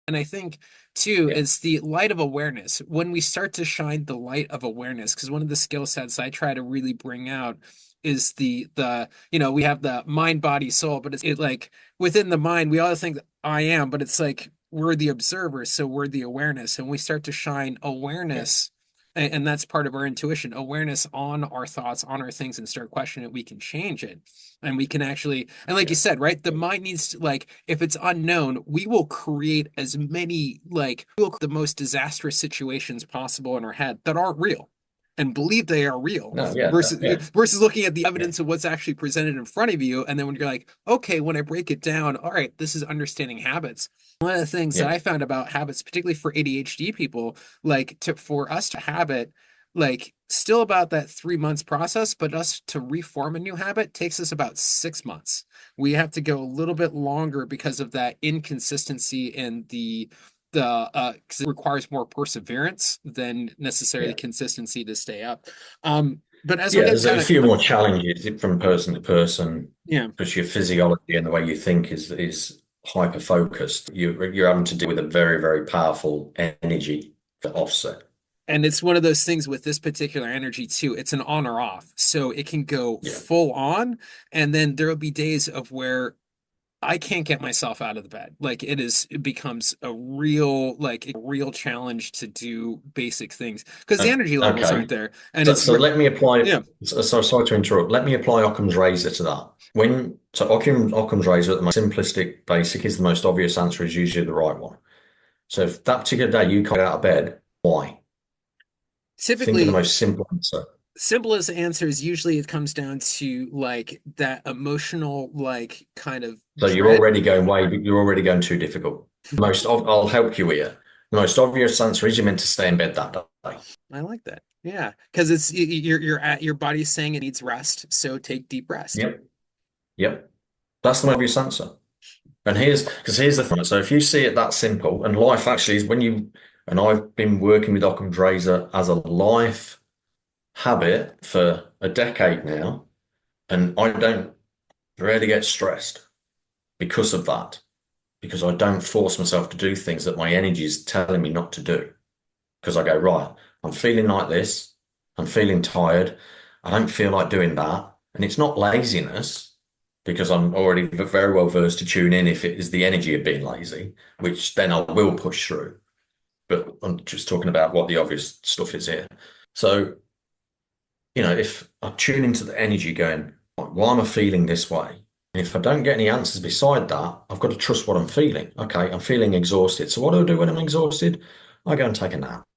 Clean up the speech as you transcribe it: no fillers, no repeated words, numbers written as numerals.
And I think too, Yeah. it's the light of awareness. When we start to shine the light of awareness, because one of the skill sets I try to really bring out is we have the mind, body, soul, but it like within the mind, we all think I am, but it's like we're the observers, so we're the awareness, and we start to shine Yeah. awareness. And that's part of our intuition, awareness on our thoughts, on our things, and start questioning it. We can change it. And we can actually, and like you Yeah. said, right, the mind needs to, like, if it's unknown, we will create as many, like, we'll the most disastrous situations possible in our head that aren't real and believe they are real No, yeah, yeah, versus looking at the yeah, evidence of what's actually presented in front of you. And then when you're like, okay, when I break it down, all right, this is understanding habits. One of the things that yeah. I found about habits, particularly for ADHD people, for us to habit, like still about that 3 months process, but us to reform a new habit takes us about 6 months. We have to go a little bit longer because of that inconsistency in because it requires more perseverance than necessarily Yeah. consistency to stay up. But as we Yeah, get there's a kind of few more challenges from person to person yeah. because your physiology and the way you think is hyper focused. You're having to deal with a very, very powerful energy to offset. And it's one of those things with this particular energy too. It's an on or off. So it can go Yeah. full on, and then there will be days of where I can't get myself out of the bed. It becomes a real challenge to do basic things because the energy levels aren't Okay. there. And So let me apply. yeah, So sorry to interrupt. Let me apply Occam's razor to that. Occam's razor, the most simplistic, basic is the most obvious answer is usually the right one. So if that particular day you can't get out of bed, why? Think of the typically most simple answer. simplest answers usually it comes down to like that emotional like kind of So dread. you're already going too difficult. I'll help you here. The most obvious answer is you're meant to stay in bed that day. I like that. Yeah, because you're at your body's saying it needs rest, so take deep rest. Yep. Yep. That's the most obvious answer. And here's the thing. So if you see it that simple, and life actually is and I've been working with Occam's razor as a life habit for a decade now, and I don't really get stressed because of that, because I don't force myself to do things that my energy is telling me not to do. Because I go, right, I'm feeling like this, I'm feeling tired, I don't feel like doing that. And it's not laziness, because I'm already very well versed to tune in if it is the energy of being lazy, which then I will push through. But I'm just talking about what the obvious stuff is here. So, if I tune into the energy going, why am I feeling this way? And if I don't get any answers beside that, I've got to trust what I'm feeling. Okay, I'm feeling exhausted. So what do I do when I'm exhausted? I go and take a nap.